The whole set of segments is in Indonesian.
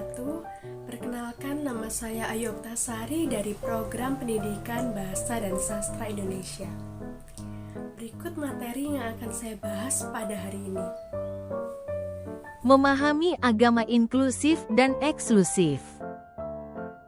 wabarakatuh. Perkenalkan, nama saya Ayu Oktasari dari Program Pendidikan Bahasa dan Sastra Indonesia. Berikut materi yang akan saya bahas pada hari ini. Memahami agama inklusif dan eksklusif.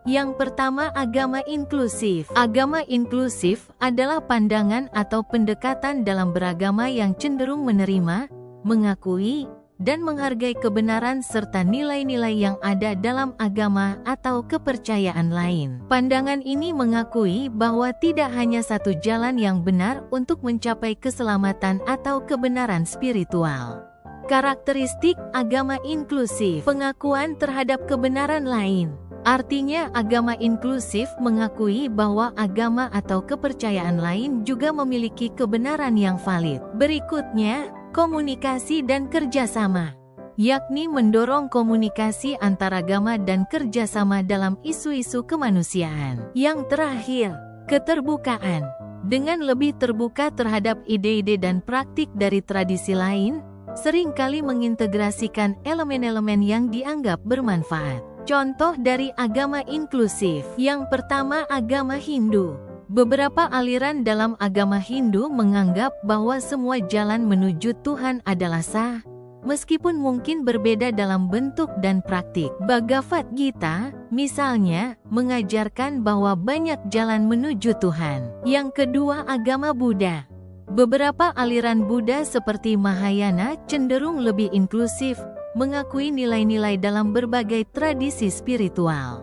Yang pertama, agama inklusif. Agama inklusif adalah pandangan atau pendekatan dalam beragama yang cenderung menerima, mengakui, dan menghargai kebenaran serta nilai-nilai yang ada dalam agama atau kepercayaan lain. Pandangan ini mengakui bahwa tidak hanya satu jalan yang benar untuk mencapai keselamatan atau kebenaran spiritual. Karakteristik agama inklusif: pengakuan terhadap kebenaran lain. Artinya, agama inklusif mengakui bahwa agama atau kepercayaan lain juga memiliki kebenaran yang valid. Berikutnya, komunikasi dan kerjasama, yakni mendorong komunikasi antaragama dan kerjasama dalam isu-isu kemanusiaan. Yang terakhir, keterbukaan. Dengan lebih terbuka terhadap ide-ide dan praktik dari tradisi lain, seringkali mengintegrasikan elemen-elemen yang dianggap bermanfaat. Contoh dari agama inklusif. Yang pertama, agama Hindu. Beberapa aliran dalam agama Hindu menganggap bahwa semua jalan menuju Tuhan adalah sah, meskipun mungkin berbeda dalam bentuk dan praktik. Bhagavad Gita, misalnya, mengajarkan bahwa banyak jalan menuju Tuhan. Yang kedua, agama Buddha. Beberapa aliran Buddha seperti Mahayana cenderung lebih inklusif, mengakui nilai-nilai dalam berbagai tradisi spiritual.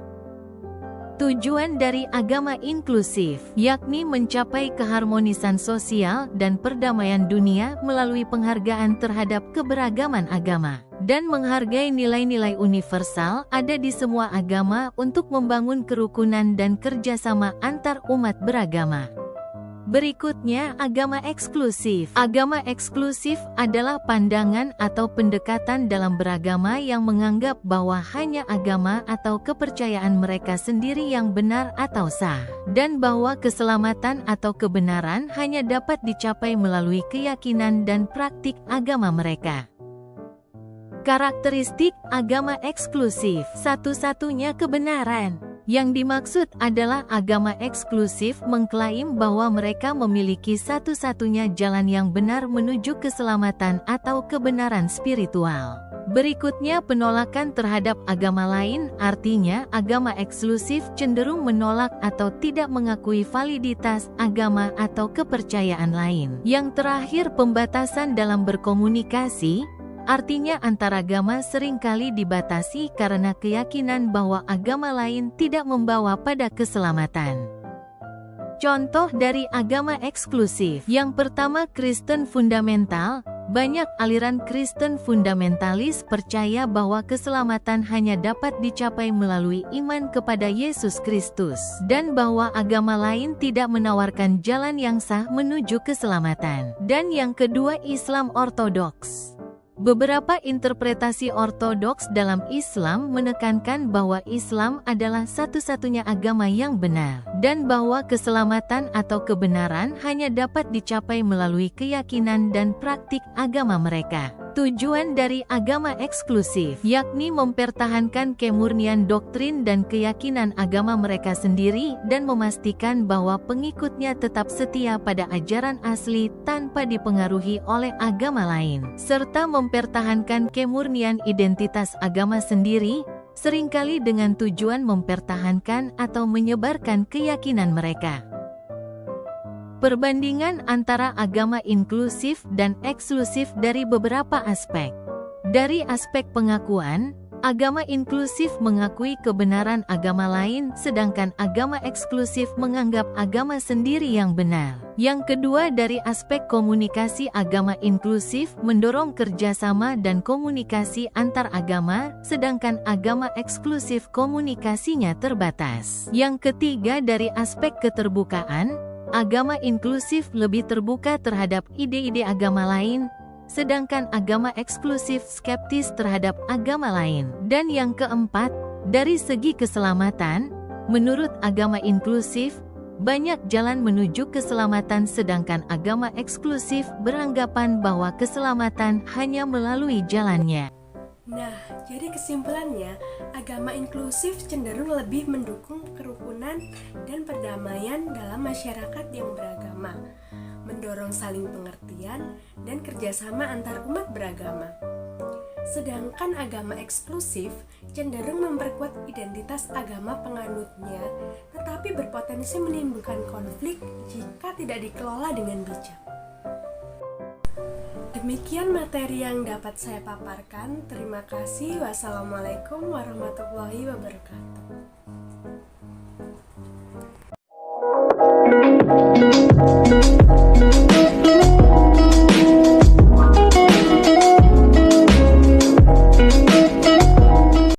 Tujuan dari agama inklusif, yakni mencapai keharmonisan sosial dan perdamaian dunia melalui penghargaan terhadap keberagaman agama, dan menghargai nilai-nilai universal ada di semua agama untuk membangun kerukunan dan kerjasama antar umat beragama. Berikutnya, agama eksklusif. Agama eksklusif adalah pandangan atau pendekatan dalam beragama yang menganggap bahwa hanya agama atau kepercayaan mereka sendiri yang benar atau sah, dan bahwa keselamatan atau kebenaran hanya dapat dicapai melalui keyakinan dan praktik agama mereka. Karakteristik agama eksklusif: satu-satunya kebenaran. Yang dimaksud adalah agama eksklusif mengklaim bahwa mereka memiliki satu-satunya jalan yang benar menuju keselamatan atau kebenaran spiritual. Berikutnya, penolakan terhadap agama lain, artinya agama eksklusif cenderung menolak atau tidak mengakui validitas agama atau kepercayaan lain. Yang terakhir, pembatasan dalam berkomunikasi. Artinya antaragama seringkali dibatasi karena keyakinan bahwa agama lain tidak membawa pada keselamatan. Contoh dari agama eksklusif. Yang pertama, Kristen fundamental. Banyak aliran Kristen fundamentalis percaya bahwa keselamatan hanya dapat dicapai melalui iman kepada Yesus Kristus, dan bahwa agama lain tidak menawarkan jalan yang sah menuju keselamatan. Dan yang kedua, Islam ortodoks. Beberapa interpretasi ortodoks dalam Islam menekankan bahwa Islam adalah satu-satunya agama yang benar, dan bahwa keselamatan atau kebenaran hanya dapat dicapai melalui keyakinan dan praktik agama mereka. Tujuan dari agama eksklusif, yakni mempertahankan kemurnian doktrin dan keyakinan agama mereka sendiri dan memastikan bahwa pengikutnya tetap setia pada ajaran asli tanpa dipengaruhi oleh agama lain, serta mempertahankan kemurnian identitas agama sendiri, seringkali dengan tujuan mempertahankan atau menyebarkan keyakinan mereka. Perbandingan antara agama inklusif dan eksklusif dari beberapa aspek. Dari aspek pengakuan, agama inklusif mengakui kebenaran agama lain, sedangkan agama eksklusif menganggap agama sendiri yang benar. Yang kedua, dari aspek komunikasi, agama inklusif mendorong kerjasama dan komunikasi antar agama, sedangkan agama eksklusif komunikasinya terbatas. Yang ketiga, dari aspek keterbukaan, agama inklusif lebih terbuka terhadap ide-ide agama lain, sedangkan agama eksklusif skeptis terhadap agama lain. Dan yang keempat, dari segi keselamatan, menurut agama inklusif, banyak jalan menuju keselamatan, sedangkan agama eksklusif beranggapan bahwa keselamatan hanya melalui jalannya. Nah, jadi kesimpulannya, agama inklusif cenderung lebih mendukung kerukunan dan perdamaian dalam masyarakat yang beragama, mendorong saling pengertian dan kerjasama antar umat beragama. Sedangkan agama eksklusif cenderung memperkuat identitas agama penganutnya, tetapi berpotensi menimbulkan konflik jika tidak dikelola dengan bijak. Demikian materi yang dapat saya paparkan. Terima kasih. Wassalamualaikum warahmatullahi wabarakatuh.